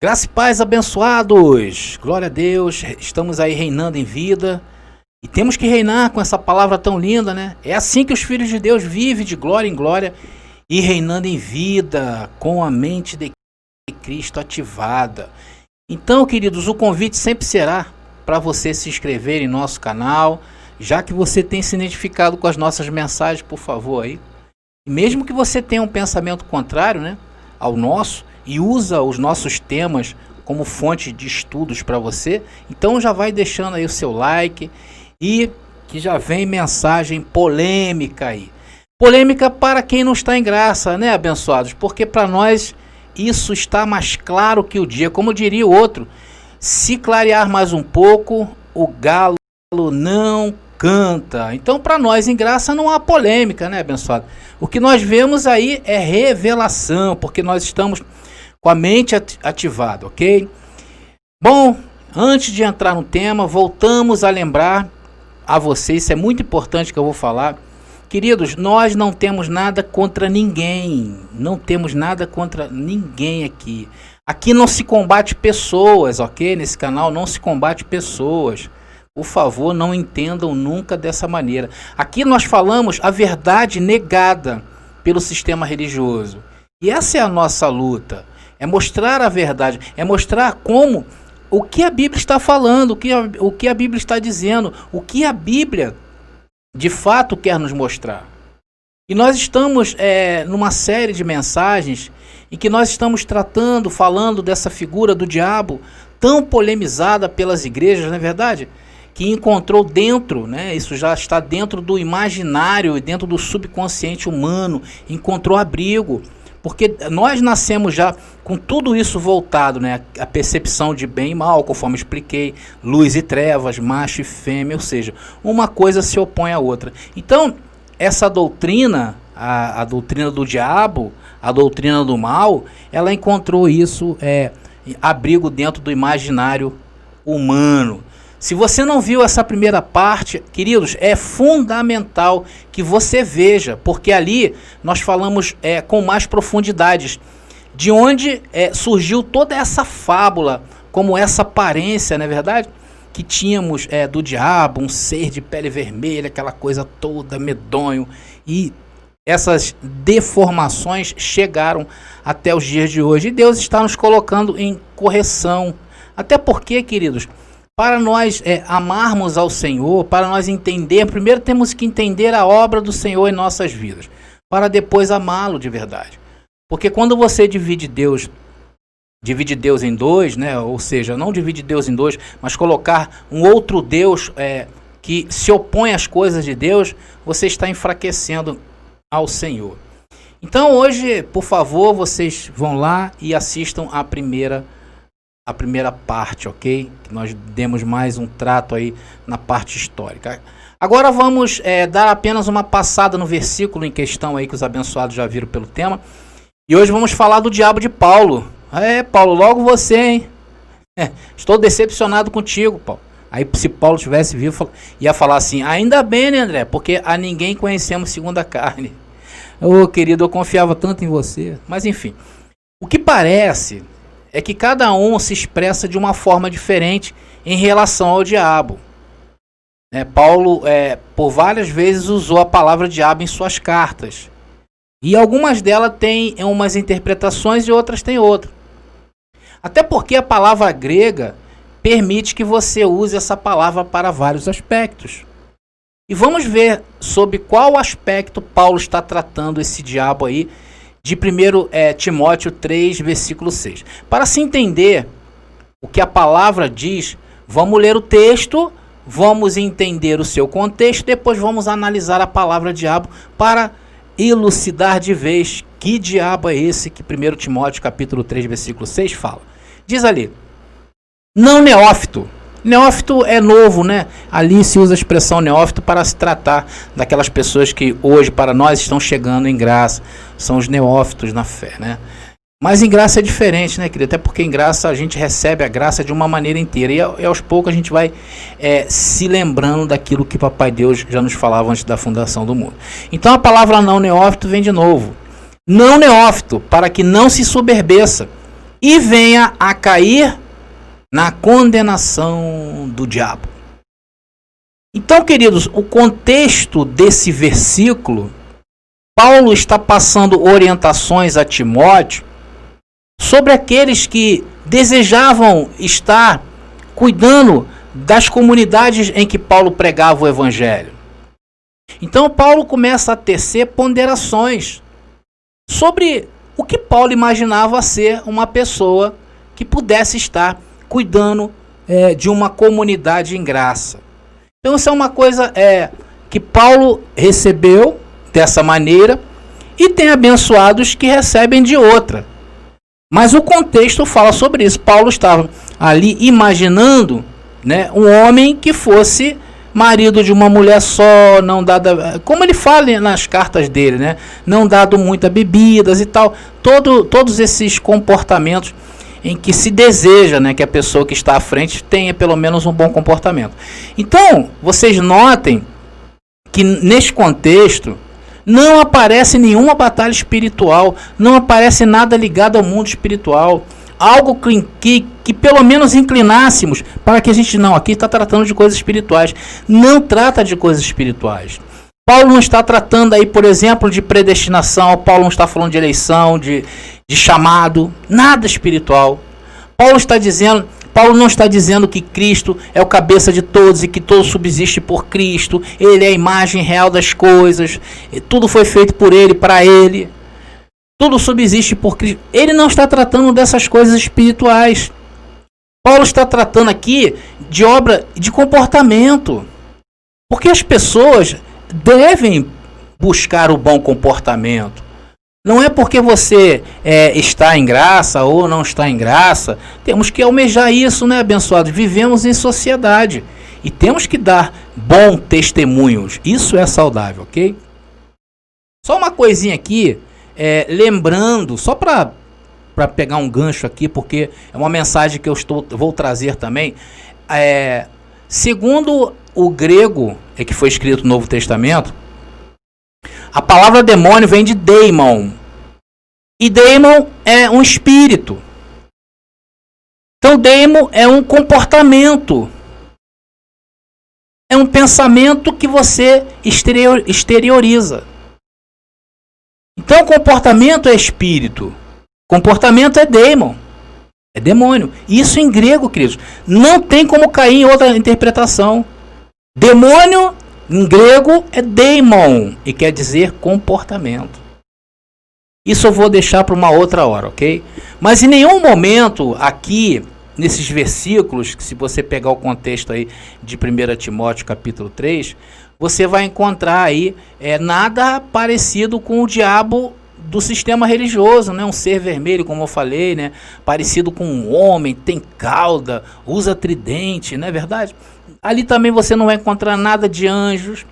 Graça e paz, abençoados! Glória a Deus, estamos aí reinando em vida e temos que reinar com essa palavra tão linda, né? É assim que os filhos de Deus vivem de glória em glória e reinando em vida com a mente de Cristo ativada. Então, queridos, o convite sempre será para você se inscrever em nosso canal, já que você tem se identificado com as nossas mensagens, por favor aí. E mesmo que você tenha um pensamento contrário, né, ao nosso, e usa os nossos temas como fonte de estudos para você, então já vai deixando aí o seu like e que já vem mensagem polêmica aí. Polêmica para quem não está em graça, né, abençoados? Porque para nós isso está mais claro que o dia. Como diria o outro, se clarear mais um pouco, o galo não canta. Então para nós em graça não há polêmica, né, abençoado? O que nós vemos aí é revelação, porque nós estamos com a mente ativada, ok? Bom, antes de entrar no tema, voltamos a lembrar a vocês, isso é muito importante que eu vou falar. Queridos, nós não temos nada contra ninguém, não temos nada contra ninguém aqui. Aqui não se combate pessoas, ok? Nesse canal não se combate pessoas. Por favor, não entendam nunca dessa maneira. Aqui nós falamos a verdade negada pelo sistema religioso. E essa é a nossa luta. É mostrar a verdade, é mostrar como, o que a Bíblia está falando, o que a Bíblia está dizendo, o que a Bíblia de fato quer nos mostrar. E nós estamos numa série de mensagens em que nós estamos falando dessa figura do diabo tão polemizada pelas igrejas, não é verdade? Que encontrou dentro, né, isso já está dentro do imaginário e dentro do subconsciente humano, encontrou abrigo. Porque nós nascemos já com tudo isso voltado, né? A percepção de bem e mal, conforme expliquei, luz e trevas, macho e fêmea, ou seja, uma coisa se opõe à outra. Então, essa doutrina, a doutrina do diabo, a doutrina do mal, ela encontrou isso, abrigo dentro do imaginário humano. Se você não viu essa primeira parte, queridos, é fundamental que você veja, porque ali nós falamos com mais profundidades de onde surgiu toda essa fábula, como essa aparência, não é verdade? Que tínhamos do diabo, um ser de pele vermelha, aquela coisa toda medonho, e essas deformações chegaram até os dias de hoje. E Deus está nos colocando em correção, até porque, queridos, para nós amarmos ao Senhor, para nós entender, primeiro temos que entender a obra do Senhor em nossas vidas, para depois amá-lo de verdade. Porque quando você divide Deus em dois, né? Ou seja, não divide Deus em dois, mas colocar um outro Deus que se opõe às coisas de Deus, você está enfraquecendo ao Senhor. Então hoje, por favor, vocês vão lá e assistam a primeira parte, ok? Que nós demos mais um trato aí na parte histórica. Agora vamos dar apenas uma passada no versículo em questão aí que os abençoados já viram pelo tema. E hoje vamos falar do diabo de Paulo. Paulo, logo você, hein? Estou decepcionado contigo, Paulo. Aí se Paulo tivesse vivo, ia falar assim, ainda bem, né, André? Porque a ninguém conhecemos segundo a carne. Ô, querido, eu confiava tanto em você. Mas enfim, o que parece é que cada um se expressa de uma forma diferente em relação ao diabo. Paulo, por várias vezes, usou a palavra diabo em suas cartas. E algumas delas têm umas interpretações e outras têm outras. Até porque a palavra grega permite que você use essa palavra para vários aspectos. E vamos ver sobre qual aspecto Paulo está tratando esse diabo aí, de 1 Timóteo 3, versículo 6. Para se entender o que a palavra diz, vamos ler o texto, vamos entender o seu contexto, depois vamos analisar a palavra diabo para elucidar de vez que diabo é esse que 1 Timóteo capítulo 3, versículo 6 fala. Diz ali, não neófito. Neófito é novo, né? Ali se usa a expressão neófito para se tratar daquelas pessoas que hoje para nós estão chegando em graça. São os neófitos na fé, né? Mas em graça é diferente, né, querido? Até porque em graça a gente recebe a graça de uma maneira inteira. E aos poucos a gente vai se lembrando daquilo que Papai Deus já nos falava antes da fundação do mundo. Então a palavra não neófito vem de novo. Não neófito, para que não se soberbeça, e venha a cair na condenação do diabo. Então, queridos, o contexto desse versículo, Paulo está passando orientações a Timóteo sobre aqueles que desejavam estar cuidando das comunidades em que Paulo pregava o evangelho. Então Paulo começa a tecer ponderações sobre o que Paulo imaginava ser uma pessoa que pudesse estar cuidando de uma comunidade em graça. Então isso é uma coisa que Paulo recebeu dessa maneira e tem abençoados que recebem de outra. Mas o contexto fala sobre isso. Paulo estava ali imaginando, né, um homem que fosse marido de uma mulher só, não dada, como ele fala nas cartas dele, né, não dado muitas bebidas e tal, todos esses comportamentos em que se deseja, né, que a pessoa que está à frente tenha pelo menos um bom comportamento. Então, vocês notem que neste contexto não aparece nenhuma batalha espiritual, não aparece nada ligado ao mundo espiritual. Algo que pelo menos inclinássemos para que a gente não, aqui está tratando de coisas espirituais. Não trata de coisas espirituais. Paulo não está tratando aí, por exemplo, de predestinação. Paulo não está falando de eleição, de chamado, nada espiritual. Paulo não está dizendo que Cristo é o cabeça de todos e que todo subsiste por Cristo. Ele é a imagem real das coisas. Tudo foi feito por Ele, para Ele. Tudo subsiste por Cristo. Ele não está tratando dessas coisas espirituais. Paulo está tratando aqui de obra de comportamento. Porque as pessoas devem buscar o bom comportamento. Não é porque você está em graça ou não está em graça. Temos que almejar isso, né, abençoados? Vivemos em sociedade e temos que dar bons testemunhos. Isso é saudável, ok? Só uma coisinha aqui, lembrando, só para pegar um gancho aqui, porque é uma mensagem que vou trazer também. Segundo o grego que foi escrito no Novo Testamento, a palavra demônio vem de daimon. E daimon é um espírito. Então daimon é um comportamento. É um pensamento que você exterioriza. Então comportamento é espírito. Comportamento é daimon. É demônio. Isso em grego, queridos. Não tem como cair em outra interpretação. Demônio em grego é daimon e quer dizer comportamento. Isso eu vou deixar para uma outra hora, ok? Mas em nenhum momento aqui, nesses versículos, que se você pegar o contexto aí de 1 Timóteo capítulo 3, você vai encontrar aí nada parecido com o diabo do sistema religioso, né? Um ser vermelho, como eu falei, né? Parecido com um homem, tem cauda, usa tridente, não é verdade? Ali também você não vai encontrar nada de anjos,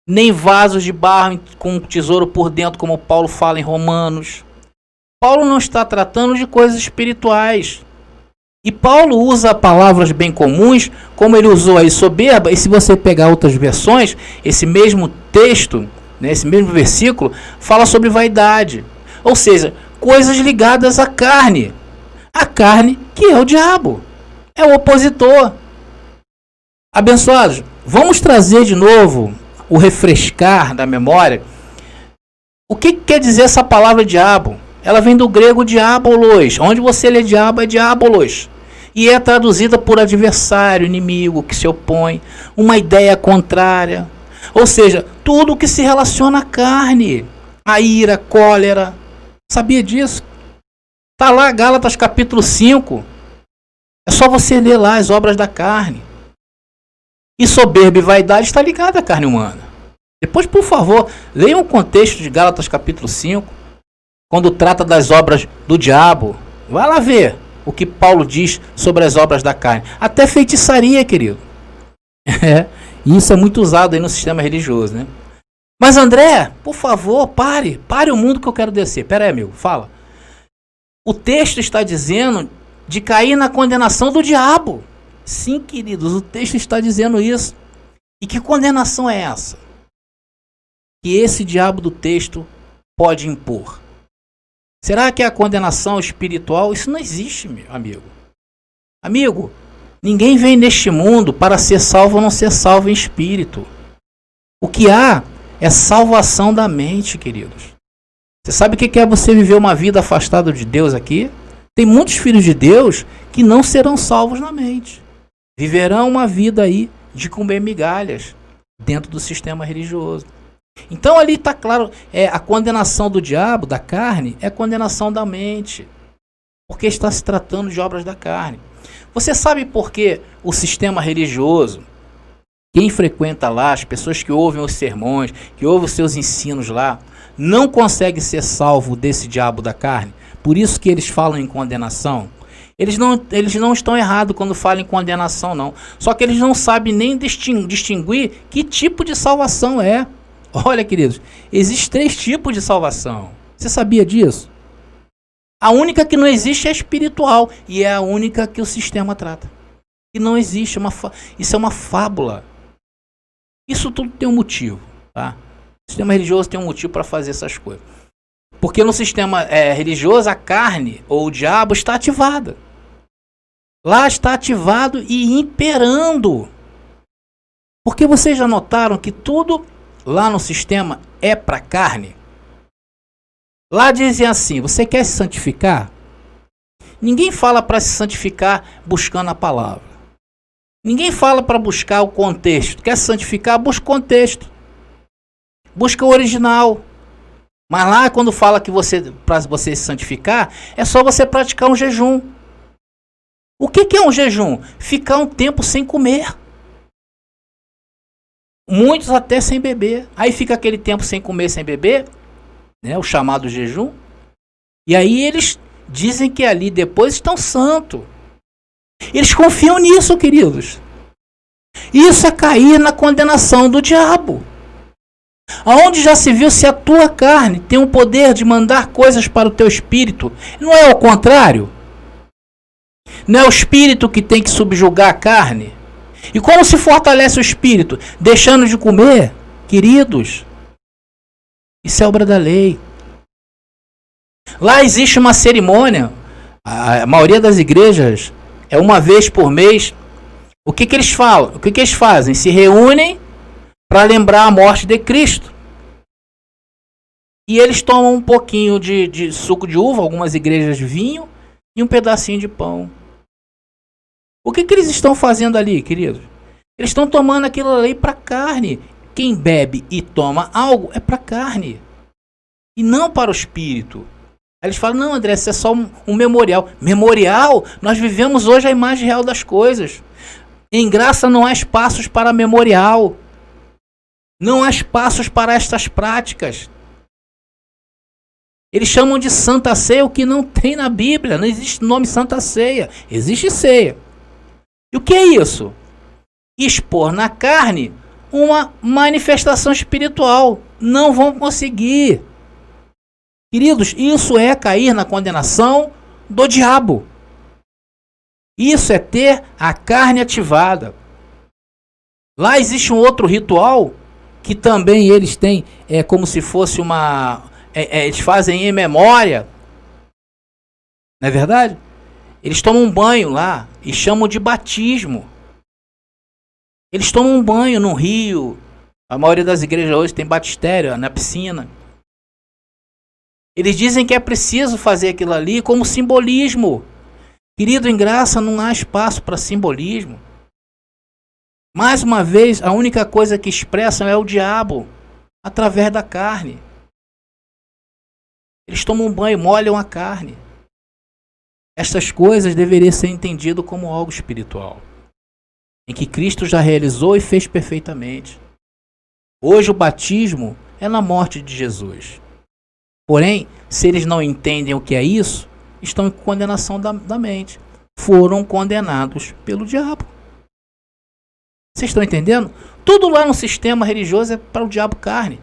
nem vasos de barro com tesouro por dentro, como Paulo fala em Romanos. Paulo não está tratando de coisas espirituais. E Paulo usa palavras bem comuns, como ele usou aí soberba, e se você pegar outras versões, esse mesmo texto, né, esse mesmo versículo, fala sobre vaidade. Ou seja, coisas ligadas à carne. A carne que é o diabo, é o opositor. Abençoados, vamos trazer de novo o refrescar da memória. O que quer dizer essa palavra diabo? Ela vem do grego diabolos. Onde você lê diabo é diabolos. E é traduzida por adversário, inimigo, que se opõe, uma ideia contrária. Ou seja, tudo que se relaciona à carne. A ira, cólera. Sabia disso? Está lá Gálatas capítulo 5. É só você ler lá as obras da carne. E soberba e vaidade está ligada à carne humana. Depois, por favor, leiam o contexto de Gálatas capítulo 5, quando trata das obras do diabo. Vai lá ver o que Paulo diz sobre as obras da carne. Até feitiçaria, querido. Isso é muito usado aí no sistema religioso, né? Mas André, por favor, pare o mundo que eu quero descer. Pera aí, amigo, fala. O texto está dizendo de cair na condenação do diabo. Sim, queridos, o texto está dizendo isso. E que condenação é essa? Que esse diabo do texto pode impor. Será que é a condenação espiritual? Isso não existe, meu amigo. Amigo, ninguém vem neste mundo para ser salvo ou não ser salvo em espírito. O que há é salvação da mente, queridos. Você sabe o que é você viver uma vida afastada de Deus aqui? Tem muitos filhos de Deus que não serão salvos na mente. Viverão uma vida aí de comer migalhas dentro do sistema religioso. Então ali está claro, a condenação do diabo, da carne, é a condenação da mente. Porque está se tratando de obras da carne. Você sabe por que o sistema religioso, quem frequenta lá, as pessoas que ouvem os sermões, que ouvem os seus ensinos lá, não consegue ser salvo desse diabo da carne? Por isso que eles falam em condenação. Eles não estão errados quando falam em condenação, não. Só que eles não sabem nem distinguir que tipo de salvação é. Olha, queridos, existem 3 tipos de salvação. Você sabia disso? A única que não existe é a espiritual. E é a única que o sistema trata. E não existe. Isso é uma fábula. Isso tudo tem um motivo. Tá? O sistema religioso tem um motivo para fazer essas coisas. Porque no sistema religioso, a carne ou o diabo está ativada. Lá está ativado e imperando. Porque vocês já notaram que tudo lá no sistema é para carne? Lá dizem assim, você quer se santificar? Ninguém fala para se santificar buscando a palavra. Ninguém fala para buscar o contexto. Quer se santificar? Busca o contexto. Busca o original. Mas lá quando fala que para você se santificar, é só você praticar um jejum. O que é um jejum? Ficar um tempo sem comer. Muitos até sem beber. Aí fica aquele tempo sem comer, sem beber, né, o chamado jejum. E aí eles dizem que ali depois estão santos. Eles confiam nisso, queridos. Isso é cair na condenação do diabo. Aonde já se viu se a tua carne tem o poder de mandar coisas para o teu espírito? Não é o contrário? Não é o espírito que tem que subjugar a carne? E como se fortalece o espírito? Deixando de comer? Queridos, isso é obra da lei. Lá existe uma cerimônia, a maioria das igrejas é uma vez por mês. O que eles falam? O que eles fazem? Se reúnem para lembrar a morte de Cristo. E eles tomam um pouquinho de suco de uva, algumas igrejas vinho, e um pedacinho de pão. O que eles estão fazendo ali, queridos? Eles estão tomando aquilo ali para carne. Quem bebe e toma algo é para carne. E não para o espírito. Aí eles falam, não, André, isso é só um memorial. Memorial? Nós vivemos hoje a imagem real das coisas. Em graça não há espaços para memorial. Não há espaços para estas práticas. Eles chamam de Santa Ceia o que não tem na Bíblia. Não existe nome Santa Ceia. Existe ceia. E o que é isso? Expor na carne uma manifestação espiritual. Não vão conseguir. Queridos, isso é cair na condenação do diabo. Isso é ter a carne ativada. Lá existe um outro ritual que também eles têm, como se fosse eles fazem em memória. Não é verdade? Eles tomam um banho lá e chamam de batismo. Eles tomam um banho no rio. A maioria das igrejas hoje tem batistério na piscina. Eles dizem que é preciso fazer aquilo ali como simbolismo. Querido, em graça não há espaço para simbolismo. Mais uma vez, a única coisa que expressam é o diabo, através da carne. Eles tomam um banho, molham a carne. Estas coisas deveriam ser entendidas como algo espiritual, em que Cristo já realizou e fez perfeitamente. Hoje o batismo é na morte de Jesus. Porém, se eles não entendem o que é isso, estão em condenação da mente. Foram condenados pelo diabo. Vocês estão entendendo? Tudo lá no sistema religioso é para o diabo carne.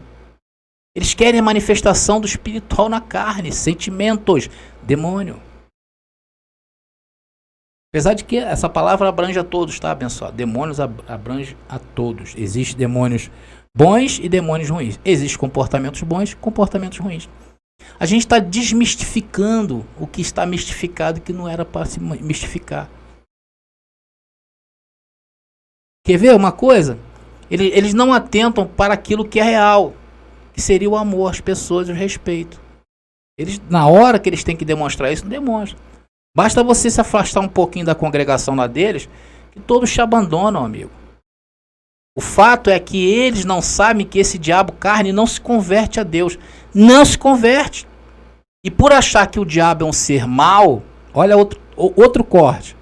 Eles querem a manifestação do espiritual na carne, sentimentos, demônio. Apesar de que essa palavra abrange a todos, tá, abençoado? Demônios abrange a todos. Existem demônios bons e demônios ruins. Existem comportamentos bons e comportamentos ruins. A gente está desmistificando o que está mistificado, que não era para se mistificar. Quer ver uma coisa? Eles não atentam para aquilo que é real, que seria o amor às pessoas e o respeito. Eles, na hora que eles têm que demonstrar isso, não demonstram. Basta você se afastar um pouquinho da congregação lá deles, que todos te abandonam, amigo. O fato é que eles não sabem que esse diabo carne não se converte a Deus. Não se converte. E por achar que o diabo é um ser mau, olha outro corte.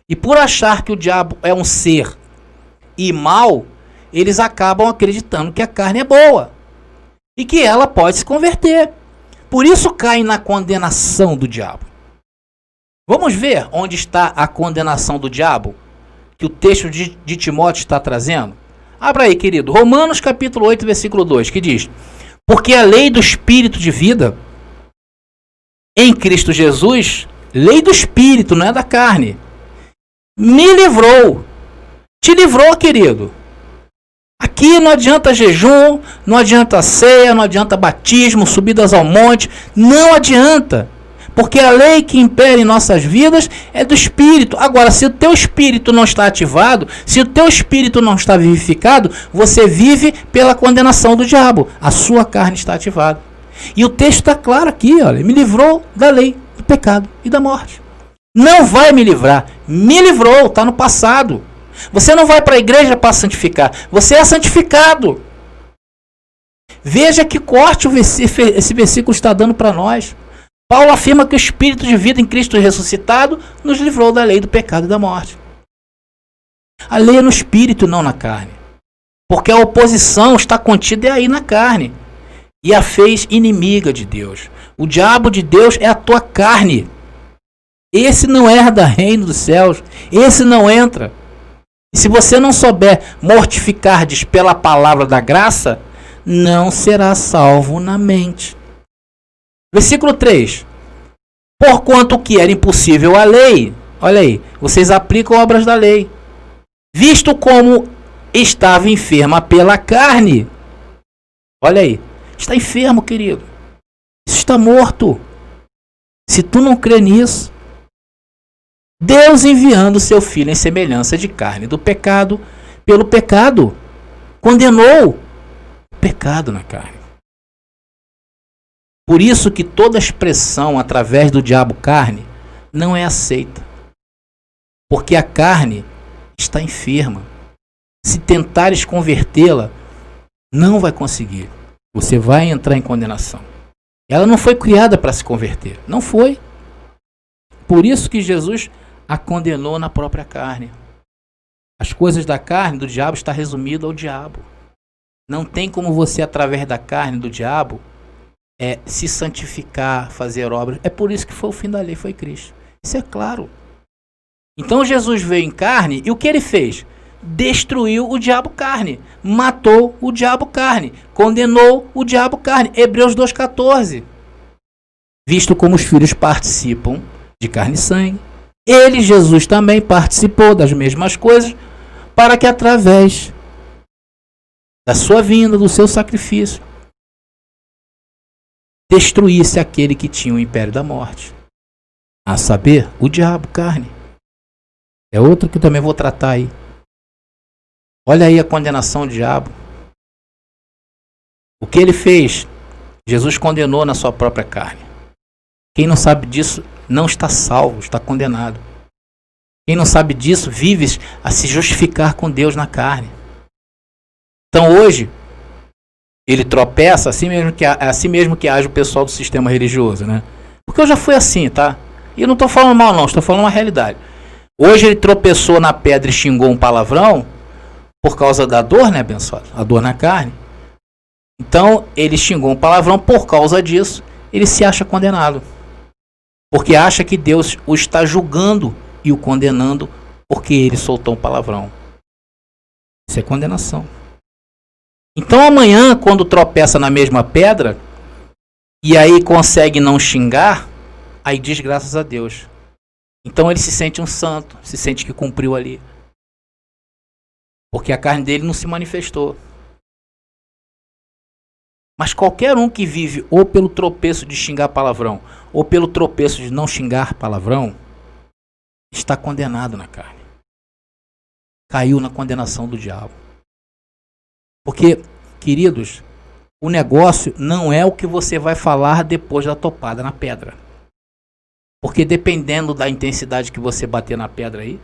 E por achar que o diabo é um ser e mau, eles acabam acreditando que a carne é boa. E que ela pode se converter. Por isso caem na condenação do diabo. Vamos ver onde está a condenação do diabo? Que o texto de Timóteo está trazendo? Abra aí, querido. Romanos capítulo 8, versículo 2, que diz: porque a lei do Espírito de vida em Cristo Jesus, lei do Espírito, não é da carne, me livrou. Te livrou, querido. Aqui não adianta jejum, não adianta ceia, não adianta batismo, subidas ao monte, não adianta. Porque a lei que impera em nossas vidas é do Espírito. Agora, se o teu Espírito não está ativado, se o teu Espírito não está vivificado, você vive pela condenação do diabo. A sua carne está ativada. E o texto está claro aqui, olha, me livrou da lei, do pecado e da morte. Não vai me livrar, me livrou, está no passado. Você não vai para a igreja para santificar, você é santificado. Veja que corte esse versículo está dando para nós. Paulo afirma que o Espírito de vida em Cristo ressuscitado nos livrou da lei do pecado e da morte. A lei é no Espírito, não na carne. Porque a oposição está contida aí na carne. E a fez inimiga de Deus. O diabo de Deus é a tua carne. Esse não herda reino dos céus. Esse não entra. E se você não souber mortificar-des pela palavra da graça, não será salvo na mente. Versículo 3. Porquanto o que era impossível à lei, olha aí, vocês aplicam obras da lei, visto como estava enferma pela carne. Olha aí, está enfermo, querido. Isso está morto. Se tu não crê nisso, Deus enviando seu filho em semelhança de carne do pecado, pelo pecado, condenou o pecado na carne. Por isso que toda expressão através do diabo carne não é aceita. Porque a carne está enferma. Se tentares convertê-la, não vai conseguir. Você vai entrar em condenação. Ela não foi criada para se converter. Não foi. Por isso que Jesus a condenou na própria carne. As coisas da carne, do diabo, está resumido ao diabo. Não tem como você, através da carne do diabo, se santificar, fazer obras. É por isso que foi o fim da lei, foi Cristo. Isso é claro. Então Jesus veio em carne e o que ele fez? Destruiu o diabo carne, matou o diabo carne, condenou o diabo carne. Hebreus 2,14. Visto como os filhos participam de carne e sangue, ele, Jesus, também participou das mesmas coisas, para que através da sua vinda, do seu sacrifício, destruísse aquele que tinha o império da morte, a saber, o diabo, carne. É outro que eu também vou tratar aí. Olha aí a condenação do diabo. O que ele fez? Jesus condenou na sua própria carne. Quem não sabe disso não está salvo, está condenado. Quem não sabe disso vive a se justificar com Deus na carne. Então hoje ele tropeça assim mesmo que age o pessoal do sistema religioso, né? Porque eu já fui assim, tá? E eu não estou falando mal não, estou falando uma realidade. Hoje ele tropeçou na pedra e xingou um palavrão por causa da dor, né, abençoado? A dor na carne. Então ele xingou um palavrão, por causa disso ele se acha condenado. Porque acha que Deus o está julgando e o condenando porque ele soltou um palavrão. Isso é condenação. Então amanhã, quando tropeça na mesma pedra, e aí consegue não xingar, aí diz graças a Deus. Então ele se sente um santo, se sente que cumpriu ali. Porque a carne dele não se manifestou. Mas qualquer um que vive ou pelo tropeço de xingar palavrão, ou pelo tropeço de não xingar palavrão, está condenado na carne. Caiu na condenação do diabo. Porque, queridos, o negócio não é o que você vai falar depois da topada na pedra. Porque dependendo da intensidade que você bater na pedra aí,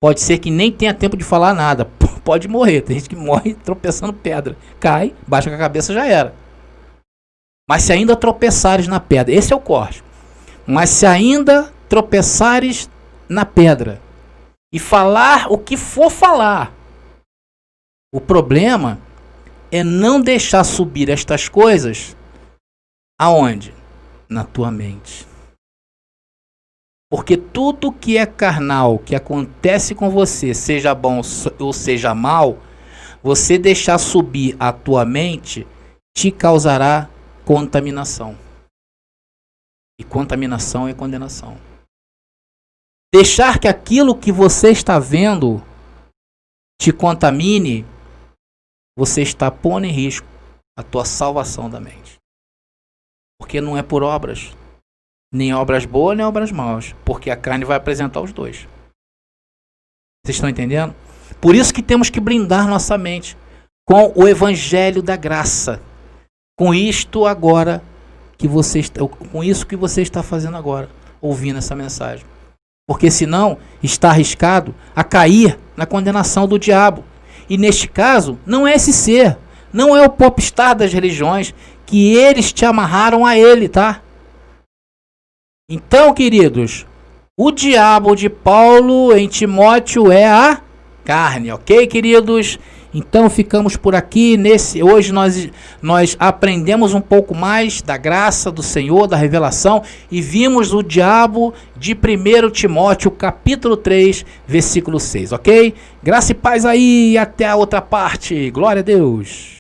pode ser que nem tenha tempo de falar nada. Pode morrer. Tem gente que morre tropeçando pedra. Cai, baixa com a cabeça, já era. Mas se ainda tropeçares na pedra, esse é o corte. Mas se ainda tropeçares na pedra e falar o que for falar, o problema é não deixar subir estas coisas aonde? Na tua mente. Porque tudo que é carnal, que acontece com você, seja bom ou seja mal, você deixar subir a tua mente, te causará contaminação. E contaminação é condenação. Deixar que aquilo que você está vendo te contamine, você está pondo em risco a tua salvação da mente. Porque não é por obras. Nem obras boas, nem obras maus. Porque a carne vai apresentar os dois. Vocês estão entendendo? Por isso que temos que blindar nossa mente com o evangelho da graça. Com isto agora que você está, com isso que você está fazendo agora, ouvindo essa mensagem. Porque senão está arriscado a cair na condenação do diabo. E neste caso, não é esse ser, não é o popstar das religiões, que eles te amarraram a ele, tá? Então, queridos, o diabo de Paulo em Timóteo é a carne, ok, queridos? Então ficamos por aqui. Hoje nós aprendemos um pouco mais da graça do Senhor, da revelação, e vimos o diabo de 1 Timóteo, capítulo 3, versículo 6, ok? Graça e paz aí, e até a outra parte. Glória a Deus.